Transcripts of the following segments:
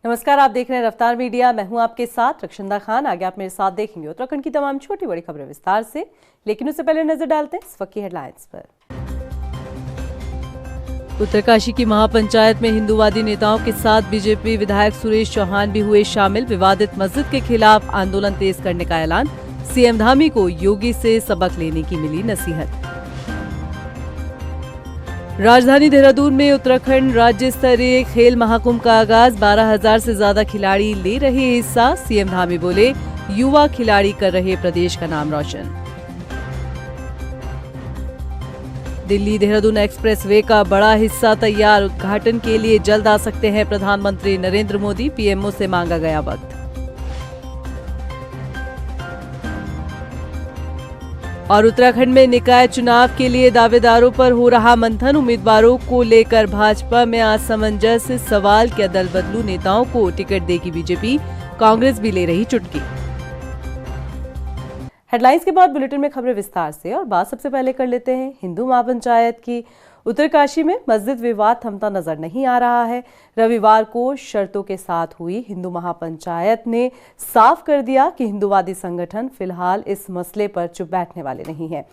नमस्कार, आप देख रहे हैं रफ्तार मीडिया। मैं हूं आपके साथ रक्षंदा खान। आगे आप मेरे साथ देखेंगे उत्तराखंड की तमाम छोटी बड़ी खबरें विस्तार से, लेकिन उससे पहले नजर डालते हैं इस वक्त की हेडलाइंस पर। उत्तरकाशी की महापंचायत में हिंदूवादी नेताओं के साथ बीजेपी विधायक सुरेश चौहान भी हुए शामिल। विवादित मस्जिद के खिलाफ आंदोलन तेज करने का ऐलान। सीएम धामी को योगी से सबक लेने की मिली नसीहत। राजधानी देहरादून में उत्तराखंड राज्य स्तरीय खेल महाकुंभ का आगाज। 12,000 से ज्यादा खिलाड़ी ले रहे हिस्सा। सीएम धामी बोले, युवा खिलाड़ी कर रहे प्रदेश का नाम रोशन। दिल्ली देहरादून एक्सप्रेस वे का बड़ा हिस्सा तैयार। उद्घाटन के लिए जल्द आ सकते हैं प्रधानमंत्री नरेंद्र मोदी। पीएमओ से मांगा गया वक्त। और उत्तराखंड में निकाय चुनाव के लिए दावेदारों पर हो रहा मंथन। उम्मीदवारों को लेकर भाजपा में असमंजस। सवाल क्या दल बदलू नेताओं को टिकट देगी बीजेपी? कांग्रेस भी ले रही चुटकी। हेडलाइंस के बाद बुलेटिन में खबरें विस्तार से। और बात सबसे पहले कर लेते हैं हिंदू महापंचायत की। उत्तरकाशी में मस्जिद विवाद थमता नजर नहीं आ रहा है। रविवार को शर्तों के साथ हुई हिंदू महापंचायत ने साफ कर दिया कि हिंदूवादी संगठन फिलहाल इस मसले पर चुप बैठने वाले नहीं हैं।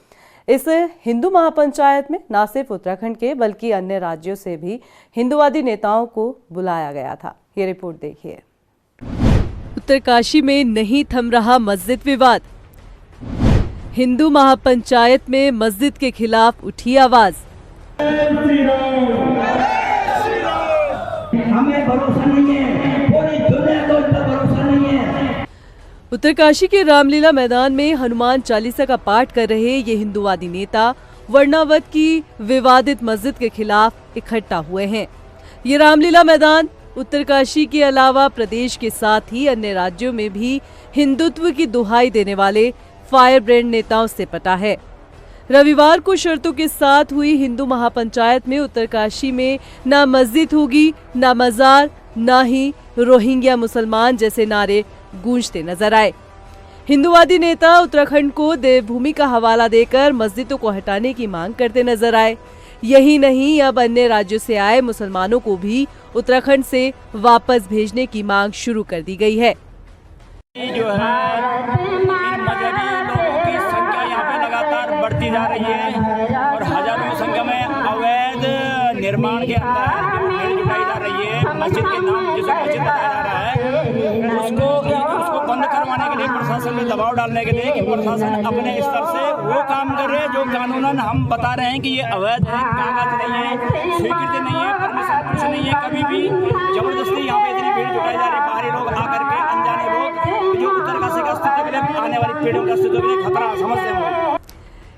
इस हिंदू महापंचायत में न सिर्फ उत्तराखंड के बल्कि अन्य राज्यों से भी हिंदूवादी नेताओं को बुलाया गया था। ये रिपोर्ट देखिए। उत्तरकाशी में नहीं थम रहा मस्जिद विवाद। हिंदू महापंचायत में मस्जिद के खिलाफ उठी आवाज। हमें भरोसा नहीं है, पूरी दुनिया को इस पर भरोसा नहीं है। उत्तरकाशी के रामलीला मैदान में हनुमान चालीसा का पाठ कर रहे ये हिंदूवादी नेता वर्णावत की विवादित मस्जिद के खिलाफ इकट्ठा हुए हैं। ये रामलीला मैदान उत्तरकाशी के अलावा प्रदेश के साथ ही अन्य राज्यों में भी हिंदुत्व की दुहाई देने वाले फायर ब्रांड नेताओं से पटा है। रविवार को शर्तों के साथ हुई हिंदू महापंचायत में उत्तरकाशी में ना मस्जिद होगी, ना मजार, ना ही रोहिंग्या मुसलमान जैसे नारे गूंजते नजर आए। हिंदूवादी नेता उत्तराखंड को देवभूमि का हवाला देकर मस्जिदों को हटाने की मांग करते नजर आए। यही नहीं, अब अन्य राज्यों से आए मुसलमानों को भी उत्तराखंड से वापस भेजने की मांग शुरू कर दी गई है। जो है बढ़ती जा रही है और हजारों की संख्या में अवैध निर्माण के अंदर जो भीड़ जुटाई जा रही है, मस्जिद के नाम जिसे मस्जिद बताया जा रहा है, उसको बंद करवाने के लिए प्रशासन में दबाव डालने के लिए कि प्रशासन अपने स्तर से वो काम कर रहे हैं जो कानूनन हम बता रहे हैं कि ये अवैध है, कागज नहीं है, स्वीकृति नहीं है, परमिशन कुछ नहीं है। कभी भी जबरदस्ती यहाँ पे इतनी भीड़ जुटाई जा रही है, बाहरी लोग आकर के, अनजाने लोग जो उत्तरकाशी का अस्तित्व के लिए, आने वाली पीढ़ियों के अस्तित्व के लिए खतरा समझते हैं।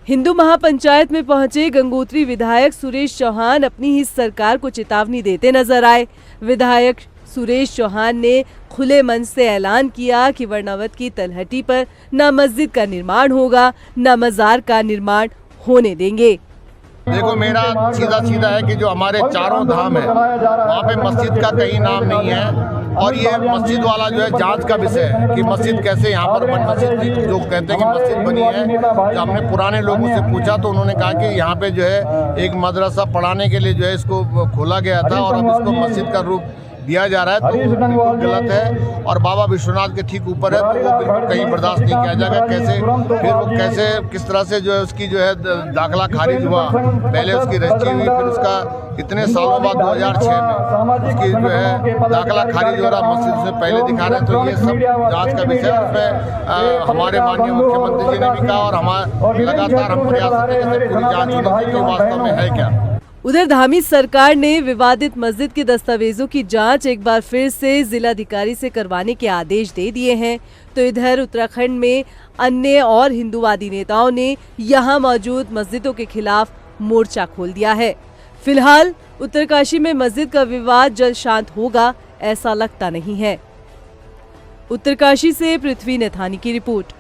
हिंदू महापंचायत में पहुंचे गंगोत्री विधायक सुरेश चौहान अपनी ही सरकार को चेतावनी देते नजर आए। विधायक सुरेश चौहान ने खुले मन से ऐलान किया कि वर्णावत की तलहटी पर न मस्जिद का निर्माण होगा, न मजार का निर्माण होने देंगे। देखो, मेरा सीधा है कि जो हमारे चारों धाम है वहाँ पे मस्जिद का कहीं नाम नहीं है। और ये मस्जिद वाला जो है जांच का विषय है कि मस्जिद कैसे यहाँ पर मस्जिद जो कहते हैं कि मस्जिद बनी है। जब हमने पुराने लोगों से पूछा तो उन्होंने कहा कि यहाँ पे जो है एक मदरसा पढ़ाने के लिए जो है इसको खोला गया था और अब इसको मस्जिद का रूप दिया जा रहा है, तो बिल्कुल गलत है और बाबा विश्वनाथ के ठीक ऊपर है, तो वो बिल्कुल कहीं बर्दाश्त नहीं किया जाएगा। फिर वो किस तरह से जो है उसकी जो है दाखिला खारिज हुआ, पहले उसकी रजिस्ट्री हुई, फिर उसका इतने सालों बाद 2006 में उसकी जो है दाखिला खारिज हो रहा, मस्जिद से पहले दिखा रहे हैं। तो ये सब जाँच का विषय है। उसमें हमारे माननीय मुख्यमंत्री जी ने भी कहा और हमारे लगातार हम प्रयास करते हैं कि पूरी जाँच होनी चाहिए कि वास्तव में है क्या। उधर धामी सरकार ने विवादित मस्जिद के दस्तावेजों की जांच एक बार फिर से जिलाधिकारी से करवाने के आदेश दे दिए हैं। तो इधर उत्तराखंड में अन्य और हिंदूवादी नेताओं ने यहां मौजूद मस्जिदों के खिलाफ मोर्चा खोल दिया है। फिलहाल उत्तरकाशी में मस्जिद का विवाद जल्द शांत होगा ऐसा लगता नहीं है। उत्तरकाशी से पृथ्वी नेथानी की रिपोर्ट।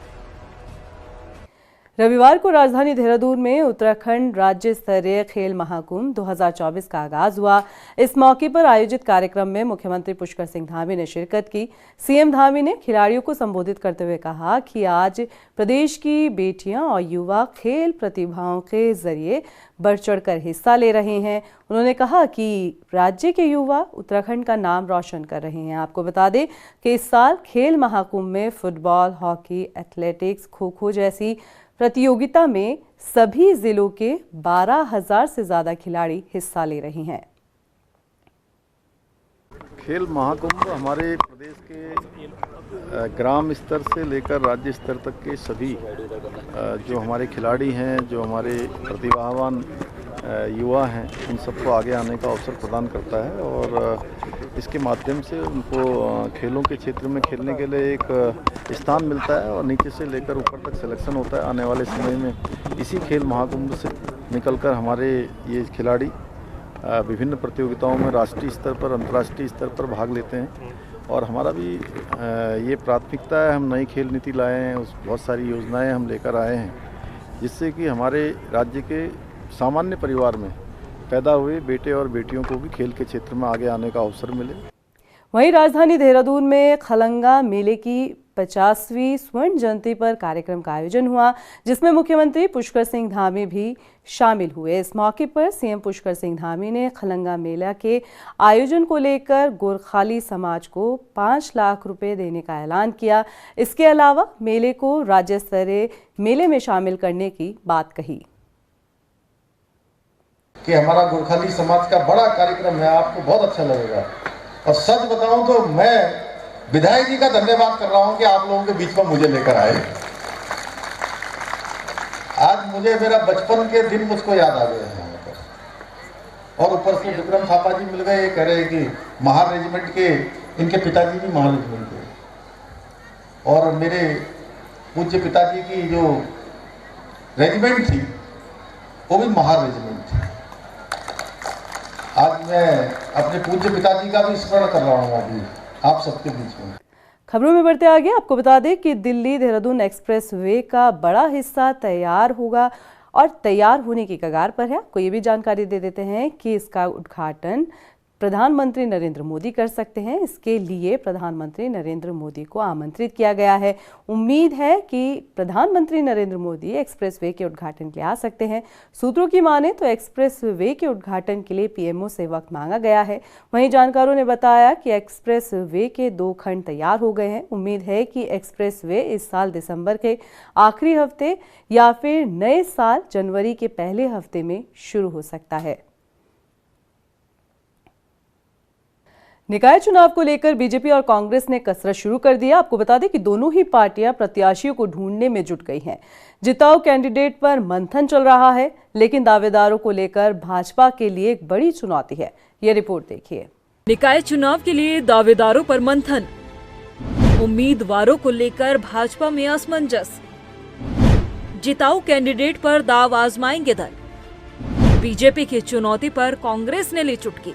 रविवार को राजधानी देहरादून में उत्तराखंड राज्य स्तरीय खेल महाकुंभ 2024 का आगाज हुआ। इस मौके पर आयोजित कार्यक्रम में मुख्यमंत्री पुष्कर सिंह धामी ने शिरकत की। सीएम धामी ने खिलाड़ियों को संबोधित करते हुए कहा कि आज प्रदेश की बेटियां और युवा खेल प्रतिभाओं के जरिए बढ़ चढ़कर हिस्सा ले रहे हैं। उन्होंने कहा कि राज्य के युवा उत्तराखंड का नाम रोशन कर रहे हैं। आपको बता दें कि इस साल खेल महाकुंभ में फुटबॉल, हॉकी, एथलेटिक्स, खो-खो जैसी प्रतियोगिता में सभी जिलों के 12,000 से ज्यादा खिलाड़ी हिस्सा ले रहे हैं। खेल महाकुंभ हमारे प्रदेश के ग्राम स्तर से लेकर राज्य स्तर तक के सभी जो हमारे खिलाड़ी हैं, जो हमारे प्रतिभावान युवा हैं, उन सबको आगे आने का अवसर प्रदान करता है और इसके माध्यम से उनको खेलों के क्षेत्र में खेलने के लिए एक स्थान मिलता है और नीचे से लेकर ऊपर तक सिलेक्शन होता है। आने वाले समय में इसी खेल महाकुंभ से निकलकर हमारे ये खिलाड़ी विभिन्न प्रतियोगिताओं में राष्ट्रीय स्तर पर, अंतर्राष्ट्रीय स्तर पर भाग लेते हैं और हमारा भी ये प्राथमिकता है। हम नई खेल नीति लाए हैं, उस बहुत सारी योजनाएं हम लेकर आए हैं जिससे कि हमारे राज्य के सामान्य परिवार में पैदा हुए बेटे और बेटियों को भी खेल के क्षेत्र में आगे आने का अवसर मिले। वहीं राजधानी देहरादून में खलंगा मेले की 50वीं स्वर्ण जयंती पर कार्यक्रम का आयोजन हुआ, जिसमें मुख्यमंत्री पुष्कर सिंह धामी भी शामिल हुए। इस मौके पर सीएम पुष्कर सिंह धामी ने खलंगा मेला के आयोजन को लेकर गोरखाली समाज को 5 लाख रुपए देने का ऐलान किया। इसके अलावा मेले को राज्य स्तरीय मेले में शामिल करने की बात कही कि हमारा गोरखाली समाज का बड़ा कार्यक्रम है, आपको बहुत अच्छा लगेगा। और सच बताऊं तो मैं विधायक जी का धन्यवाद कर रहा हूं कि आप लोगों के बीच में मुझे लेकर आए। आज मुझे मेरा बचपन के दिन मुझको याद आ गए हैं और ऊपर से विक्रम थापा जी मिल गए। ये कह रहे हैं कि महार रेजिमेंट के इनके पिताजी भी महार रेजिमेंट के और मेरे पूज्य पिताजी की जो रेजिमेंट थी वो भी महार रेजिमेंट थी। आज मैं अपने पूज्य पिताजी का भी स्मरण कर रहा हूँ अभी आप सबके बीच में। खबरों में बढ़ते आगे आपको बता दें कि दिल्ली देहरादून एक्सप्रेस वे का बड़ा हिस्सा तैयार होगा और तैयार होने की कगार पर है। आपको ये भी जानकारी दे देते हैं कि इसका उद्घाटन प्रधानमंत्री नरेंद्र मोदी कर सकते हैं। इसके लिए प्रधानमंत्री नरेंद्र मोदी को आमंत्रित किया गया है। उम्मीद है कि प्रधानमंत्री नरेंद्र मोदी एक्सप्रेस वे के उद्घाटन के लिए आ सकते हैं। सूत्रों की माने तो एक्सप्रेस वे के उद्घाटन के लिए पीएमओ से वक्त मांगा गया है। वहीं जानकारों ने बताया कि एक्सप्रेस वे के 2 खंड तैयार हो गए हैं। उम्मीद है कि एक्सप्रेस वे इस साल दिसंबर के आखिरी हफ्ते या फिर नए साल जनवरी के पहले हफ्ते में शुरू हो सकता है। निकाय चुनाव को लेकर बीजेपी और कांग्रेस ने कसरत शुरू कर दी है। आपको बता दें कि दोनों ही पार्टियां प्रत्याशियों को ढूंढने में जुट गई हैं। जिताऊ कैंडिडेट पर मंथन चल रहा है, लेकिन दावेदारों को लेकर भाजपा के लिए एक बड़ी चुनौती है। ये रिपोर्ट देखिए। निकाय चुनाव के लिए दावेदारों पर मंथन, उम्मीदवारों को लेकर भाजपा में असमंजस, जिताऊ कैंडिडेट पर दाव आजमाएंगे दल, बीजेपी की चुनौती पर कांग्रेस ने ली चुटकी।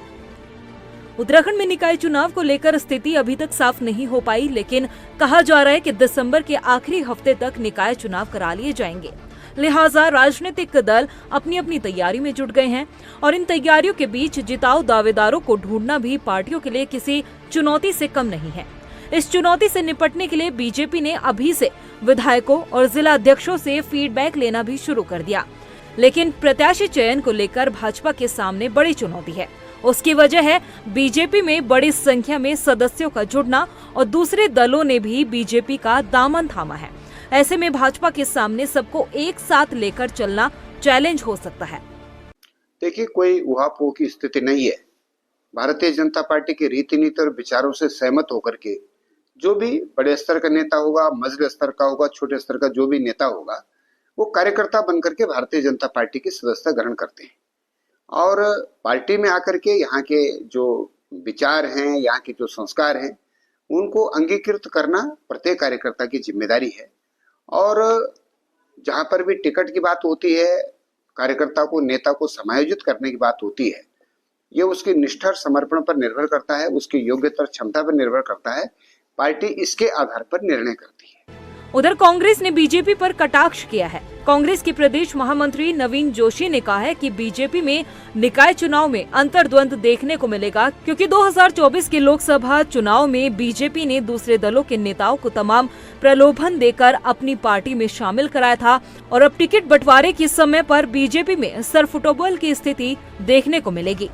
उत्तराखंड में निकाय चुनाव को लेकर स्थिति अभी तक साफ नहीं हो पाई, लेकिन कहा जा रहा है कि दिसंबर के आखिरी हफ्ते तक निकाय चुनाव करा लिए जाएंगे। लिहाजा राजनीतिक दल अपनी अपनी तैयारी में जुट गए हैं और इन तैयारियों के बीच जिताऊ दावेदारों को ढूंढना भी पार्टियों के लिए किसी चुनौती से कम नहीं है। इस चुनौती से निपटने के लिए बीजेपी ने अभी से विधायकों और जिला अध्यक्षों से फीडबैक लेना भी शुरू कर दिया, लेकिन प्रत्याशी चयन को लेकर भाजपा के सामने बड़ी चुनौती है। उसकी वजह है बीजेपी में बड़ी संख्या में सदस्यों का जुड़ना और दूसरे दलों ने भी बीजेपी का दामन थामा है। ऐसे में भाजपा के सामने सबको एक साथ लेकर चलना चैलेंज हो सकता है। देखिए, कोई उहापोह की स्थिति नहीं है। भारतीय जनता पार्टी की रीति नीति और विचारों से सहमत होकर के जो भी बड़े स्तर का नेता होगा, मजले स्तर का होगा, छोटे स्तर का जो भी नेता होगा, वो कार्यकर्ता बनकर के भारतीय जनता पार्टी की सदस्यता ग्रहण करते हैं और पार्टी में आकर के यहाँ के जो विचार हैं, यहाँ के जो संस्कार हैं, उनको अंगीकृत करना प्रत्येक कार्यकर्ता की जिम्मेदारी है। और जहाँ पर भी टिकट की बात होती है, कार्यकर्ता को, नेता को समायोजित करने की बात होती है, ये उसकी निष्ठा और समर्पण पर निर्भर करता है, उसकी योग्यता और क्षमता पर निर्भर करता है। पार्टी इसके आधार पर निर्णय करती है। उधर कांग्रेस ने बीजेपी पर कटाक्ष किया है। कांग्रेस के प्रदेश महामंत्री नवीन जोशी ने कहा है कि बीजेपी में निकाय चुनाव में अंतर्द्वंद देखने को मिलेगा, क्योंकि 2024 के लोकसभा चुनाव में बीजेपी ने दूसरे दलों के नेताओं को तमाम प्रलोभन देकर अपनी पार्टी में शामिल कराया था और अब टिकट बंटवारे के समय पर बीजेपी में सरफुटबॉल की स्थिति देखने को मिलेगी।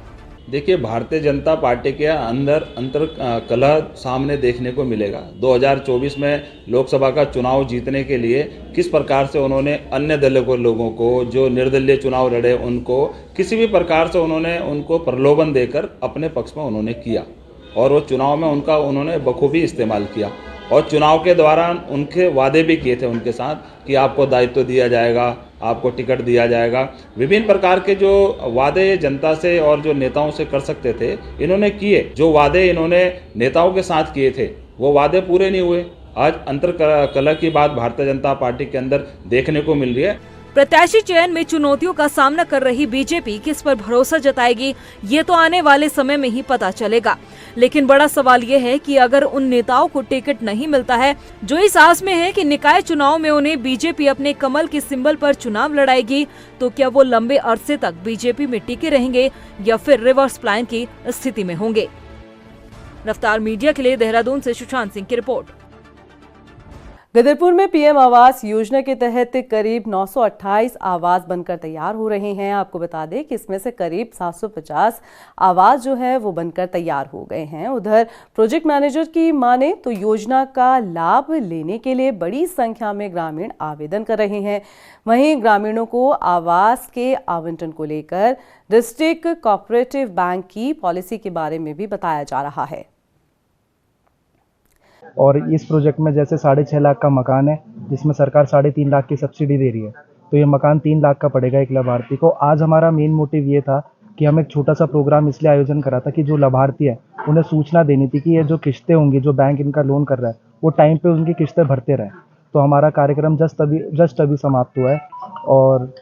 देखिए, भारतीय जनता पार्टी के अंतर कलह सामने देखने को मिलेगा। 2024 में लोकसभा का चुनाव जीतने के लिए किस प्रकार से उन्होंने अन्य दलों को, लोगों को जो निर्दलीय चुनाव लड़े, उनको किसी भी प्रकार से उनको प्रलोभन देकर अपने पक्ष में उन्होंने किया और वो चुनाव में उन्होंने बखूबी इस्तेमाल किया। और चुनाव के दौरान उनके वादे भी किए थे उनके साथ कि आपको दायित्व दिया जाएगा, आपको टिकट दिया जाएगा। विभिन्न प्रकार के जो वादे जनता से और जो नेताओं से कर सकते थे, इन्होंने किए। जो वादे इन्होंने नेताओं के साथ किए थे, वो वादे पूरे नहीं हुए। आज अंतर कलह की बात भारतीय जनता पार्टी के अंदर देखने को मिल रही है। प्रत्याशी चयन में चुनौतियों का सामना कर रही बीजेपी किस पर भरोसा जताएगी, ये तो आने वाले समय में ही पता चलेगा। लेकिन बड़ा सवाल ये है कि अगर उन नेताओं को टिकट नहीं मिलता है जो इस आस में है कि निकाय चुनाव में उन्हें बीजेपी अपने कमल के सिंबल पर चुनाव लड़ाएगी, तो क्या वो लंबे अरसे तक बीजेपी में टिके रहेंगे या फिर रिवर्स प्लान की स्थिति में होंगे। रफ्तार मीडिया के लिए देहरादून से सुशांत सिंह की रिपोर्ट। गदरपुर में पीएम आवास योजना के तहत करीब 928 आवास बनकर तैयार हो रहे हैं। आपको बता दें कि इसमें से करीब 750 आवास जो है वो बनकर तैयार हो गए हैं। उधर प्रोजेक्ट मैनेजर की माने तो योजना का लाभ लेने के लिए बड़ी संख्या में ग्रामीण आवेदन कर रहे हैं। वहीं ग्रामीणों को आवास के आवंटन को लेकर डिस्ट्रिक्ट कोऑपरेटिव बैंक की पॉलिसी के बारे में भी बताया जा रहा है। और इस प्रोजेक्ट में जैसे 6.5 लाख का मकान है, जिसमें सरकार 3.5 लाख की सब्सिडी दे रही है, तो ये मकान 3 लाख का पड़ेगा एक लाभार्थी को। आज हमारा मेन मोटिव ये था कि हम एक छोटा सा प्रोग्राम इसलिए आयोजन करा था कि जो लाभार्थी है उन्हें सूचना देनी थी कि ये जो किस्तें होंगी, जो बैंक इनका लोन कर रहा है, वो टाइम पे उनकी किस्तें भरते रहे। तो हमारा कार्यक्रम जस्ट अभी समाप्त हुआ है और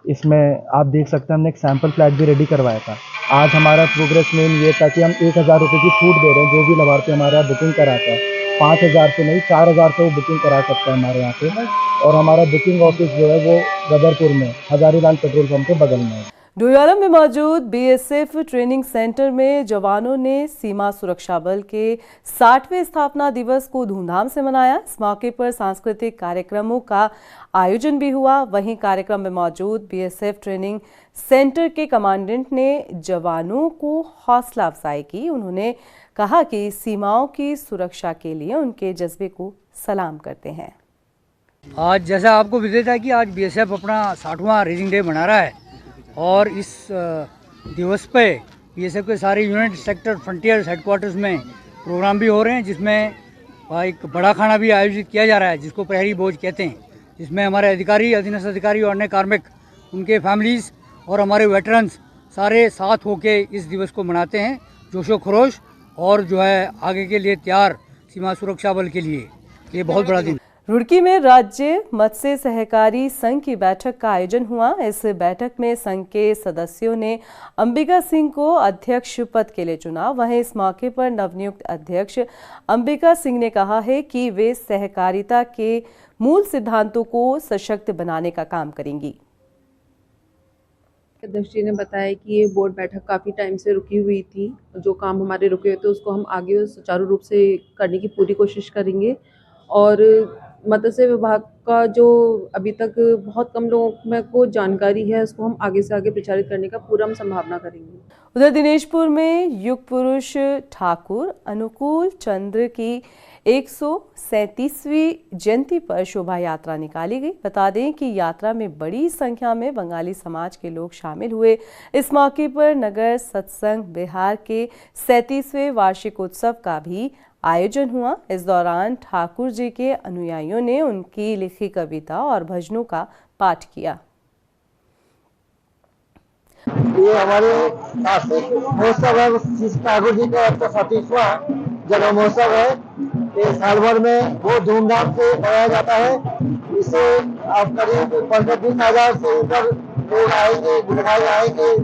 इसमें आप देख सकते हैं हमने एक सैम्पल फ्लैट भी रेडी करवाया था। आज हमारा प्रोग्रेस मेन ये था कि हम 1,000 रुपये की छूट दे रहे हैं। जो भी लाभार्थी हमारे यहाँ बुकिंग कराता है, 5,000 से नहीं 4,000 से वो बुकिंग करा सकता है हमारे यहाँ पे। और हमारा बुकिंग ऑफिस जो है वो गदरपुर में हजारीलाल पेट्रोल पंप के बगल में है। डोईवाला में मौजूद बीएसएफ ट्रेनिंग सेंटर में जवानों ने सीमा सुरक्षा बल के 60वें स्थापना दिवस को धूमधाम से मनाया। इस मौके पर सांस्कृतिक कार्यक्रमों का आयोजन भी हुआ। वहीं कार्यक्रम में मौजूद बीएसएफ ट्रेनिंग सेंटर के कमांडेंट ने जवानों को हौसला अफजाई की। उन्होंने कहा कि सीमाओं की सुरक्षा के लिए उनके जज्बे को सलाम करते हैं। आज जैसा आपको विदित है कि आज बीएसएफ अपना 60वां रेजिंग डे मना रहा है और इस दिवस पे बीएसएफ के सारे यूनिट, सेक्टर, फ्रंटियर्स, हेडक्वार्टर्स में प्रोग्राम भी हो रहे हैं, जिसमें एक बड़ा खाना भी आयोजित किया जा रहा है जिसको प्रहरी भोज कहते हैं, जिसमें हमारे अधिकारी, अधीनस्थ अधिकारी और अन्य कार्मिक, उनके फैमिलीज़ और हमारे वेटरन्स सारे साथ होके इस दिवस को मनाते हैं जोशो खरोश और जो है आगे के लिए तैयार सीमा सुरक्षा बल के लिए। ये बहुत बड़ा दिन। रुड़की में राज्य मत्स्य सहकारी संघ की बैठक का आयोजन हुआ। इस बैठक में संघ के सदस्यों ने अंबिका सिंह को अध्यक्ष पद के लिए चुना। वहीं इस मौके पर नवनियुक्त अध्यक्ष अंबिका सिंह ने कहा है कि वे सहकारिता के मूल सिद्धांतों को सशक्त बनाने का काम करेंगी। अध्यक्ष जी ने बताया कि ये बोर्ड बैठक काफ़ी टाइम से रुकी हुई थी। जो काम हमारे रुके हुए थे उसको हम आगे सुचारू रूप से करने की पूरी कोशिश करेंगे और मत्स्य विभाग का जो अभी तक बहुत कम लोगों में को जानकारी है उसको हम आगे से आगे प्रचारित करने का पूरा हम संभावना करेंगे। उधर दिनेशपुर में युग पुरुष ठाकुर अनुकूल चंद्र की 137वीं जयंती पर शोभा यात्रा निकाली गई। बता दें कि यात्रा में बड़ी संख्या में बंगाली समाज के लोग शामिल हुए। इस मौके पर नगर सत्संग बिहार के 37वें वार्षिक उत्सव का भी आयोजन हुआ। इस दौरान ठाकुर जी के अनुयायियों ने उनकी लिखी कविता और भजनों का पाठ किया। ये हमारे महोत्सव है, ठाकुर जी का 137वां जन्म महोत्सव है। ये साल भर में बहुत धूमधाम से मनाया जाता है। इसे आप करीब 15-20 हजार से ऊपर लोग आएंगे, बुलवाई आएंगे।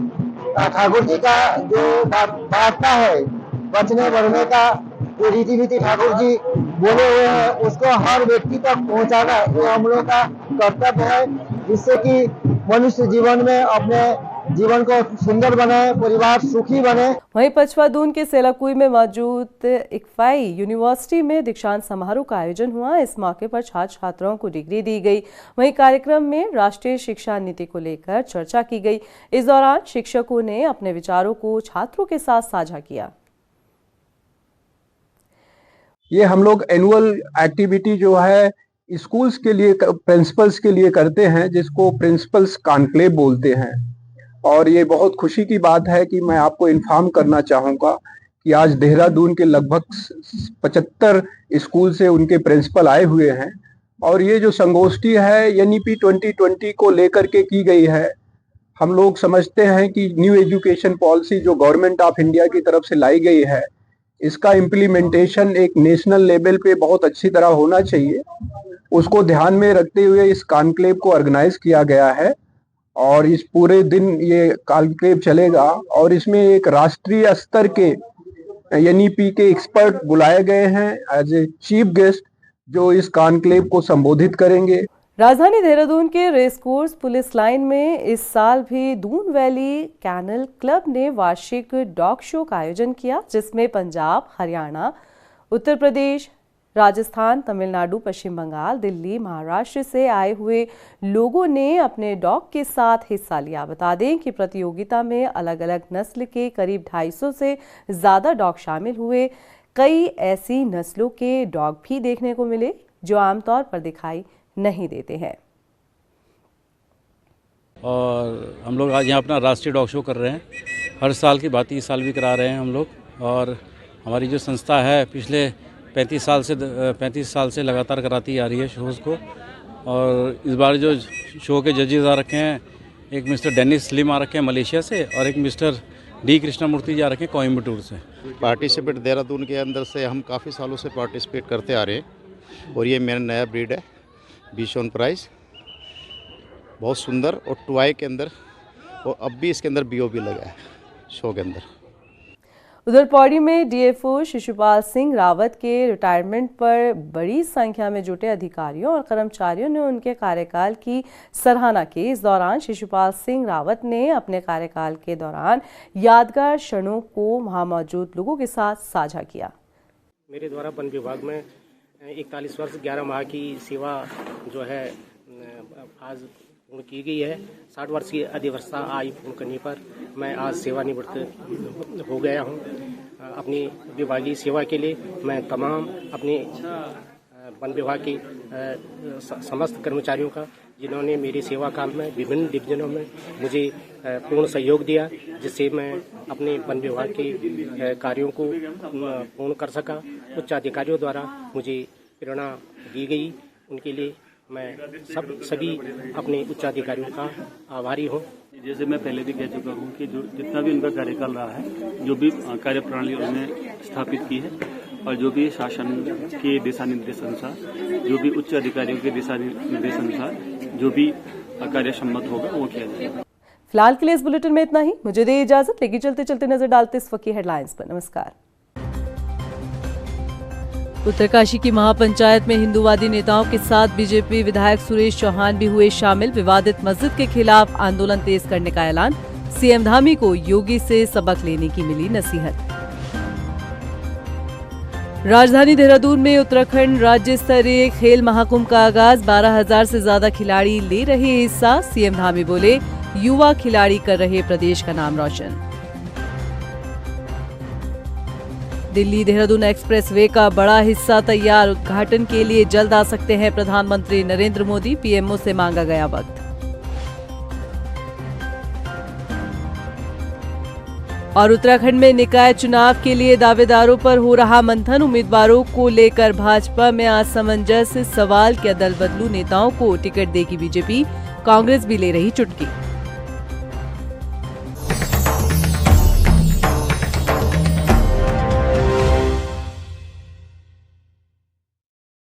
ठाकुर जी का जो वार्ता है बचने बढ़ने का, जो रीति नीति ठाकुर जी बोले हुए हैं उसको हर व्यक्ति तक पहुंचाना ये हम लोग का कर्तव्य है, जिससे कि मनुष्य जीवन में अपने जीवन को सुंदर बनाए, परिवार सुखी बने। वहीं पचवादून के सेलाकुई में मौजूद इक्फाई यूनिवर्सिटी में दीक्षांत समारोह का आयोजन हुआ। इस मौके पर छात्र छात्राओं को डिग्री दी गई। वहीं कार्यक्रम में राष्ट्रीय शिक्षा नीति को लेकर चर्चा की गई। इस दौरान शिक्षकों ने अपने विचारों को छात्रों के साथ साझा किया। ये हम लोग एनुअल एक्टिविटी जो है स्कूल्स के लिए, प्रिंसिपल्स के लिए करते हैं, जिसको प्रिंसिपल्स कॉन्क्लेव बोलते हैं। और ये बहुत खुशी की बात है कि मैं आपको इन्फॉर्म करना चाहूँगा कि आज देहरादून के लगभग 75 स्कूल से उनके प्रिंसिपल आए हुए हैं। और ये जो संगोष्ठी है NEP 2020 को लेकर के की गई है। हम लोग समझते हैं कि न्यू एजुकेशन पॉलिसी जो गवर्नमेंट ऑफ इंडिया की तरफ से लाई गई है, इसका इम्प्लीमेंटेशन एक नेशनल लेवल पे बहुत अच्छी तरह होना चाहिए। उसको ध्यान में रखते हुए इस कॉन्क्लेव को ऑर्गेनाइज किया गया है और इस पूरे दिन ये कॉन्क्लेव चलेगा। और इसमें एक राष्ट्रीय स्तर के NEP के एक्सपर्ट बुलाए गए हैं एज ए चीफ गेस्ट, जो इस कॉन्क्लेव को संबोधित करेंगे। राजधानी देहरादून के रेसकोर्स पुलिस लाइन में इस साल भी दून वैली कैनल क्लब ने वार्षिक डॉग शो का आयोजन किया, जिसमें पंजाब, हरियाणा, उत्तर प्रदेश, राजस्थान, तमिलनाडु, पश्चिम बंगाल, दिल्ली, महाराष्ट्र से आए हुए लोगों ने अपने डॉग के साथ हिस्सा लिया। बता दें कि प्रतियोगिता में अलग अलग नस्ल के करीब 250 से ज़्यादा डॉग शामिल हुए। कई ऐसी नस्लों के डॉग भी देखने को मिले जो आमतौर पर दिखाई नहीं देते हैं। और हम लोग आज यहाँ अपना राष्ट्रीय डॉग शो कर रहे हैं। हर साल की भांति इस साल भी करा रहे हैं हम लोग। और हमारी जो संस्था है पिछले 35 साल से लगातार कराती आ रही है शोज़ को। और इस बार जो शो के जजेस आ रखे हैं, एक मिस्टर डेनिस स्लिम आ रखे हैं मलेशिया से और एक मिस्टर डी कृष्णमूर्ति जी आ रखे हैं कोयम्बटूर से। पार्टिसिपेट देहरादून के अंदर से हम काफ़ी सालों से पार्टिसिपेट करते आ रहे हैं। और ये मेरा नया ब्रीड है बिशोन प्राइस, बहुत सुंदर और टॉय के अंदर, और अब भी इसके अंदर BOP लगा है शो के अंदर। उधर पौड़ी में DFO शिशुपाल सिंह रावत के रिटायरमेंट पर बड़ी संख्या में जुटे अधिकारियों और कर्मचारियों ने उनके कार्यकाल की सराहना की। इस दौरान शिशुपाल सिंह रावत ने अपने कार्यकाल के दौरान यादगार क्षणों को वहां मौजूद लोगों के साथ साझा किया। मेरे द्वारा वन विभाग में 41 वर्ष 11 माह की सेवा जो है आज पूर्ण की गई है। 60 वर्ष की अधिवर्षता आयु पूर्ण करने पर मैं आज सेवानिवृत्त हो गया हूं। अपनी विभागीय सेवा के लिए मैं तमाम अपने वन विभाग के समस्त कर्मचारियों का, जिन्होंने मेरी सेवा काल में विभिन्न डिवीजनों में मुझे पूर्ण सहयोग दिया, जिससे मैं अपने वन विभाग के कार्यों को पूर्ण कर सका। उच्च अधिकारियों द्वारा मुझे प्रेरणा दी गई, उनके लिए मैं सभी अपने उच्च अधिकारियों का आभारी हूँ। जैसे मैं पहले भी कह चुका हूँ कि जो जितना भी उनका कार्यकाल रहा है, जो भी कार्यप्रणाली उन्होंने स्थापित की है और जो भी शासन के दिशा निर्देश अनुसार, जो भी उच्च अधिकारियों के दिशा निर्देश अनुसार जो भी कार्य सम्मत होगा वो किया जाएगा। फिलहाल के लिए इस बुलेटिन में इतना ही। मुझे दे इजाजत, लेकिन चलते चलते नजर डालते इस वक्त की हेडलाइंस पर। नमस्कार। उत्तरकाशी की महापंचायत में हिंदूवादी नेताओं के साथ बीजेपी विधायक सुरेश चौहान भी हुए शामिल। विवादित मस्जिद के खिलाफ आंदोलन तेज करने का ऐलान। सीएम धामी को योगी से सबक लेने की मिली नसीहत। राजधानी देहरादून में उत्तराखंड राज्य स्तरीय खेल महाकुंभ का आगाज। 12,000 से ज्यादा खिलाड़ी ले रहे हिस्सा। सीएम धामी बोले, युवा खिलाड़ी कर रहे प्रदेश का नाम रोशन। दिल्ली देहरादून एक्सप्रेस वे का बड़ा हिस्सा तैयार। उद्घाटन के लिए जल्द आ सकते हैं प्रधानमंत्री नरेंद्र मोदी। पीएमओ से मांगा गया वक्त। और उत्तराखंड में निकाय चुनाव के लिए दावेदारों पर हो रहा मंथन। उम्मीदवारों को लेकर भाजपा में असमंजस। सवाल, क्या दल बदलू नेताओं को टिकट देगी बीजेपी? कांग्रेस भी ले रही चुटकी।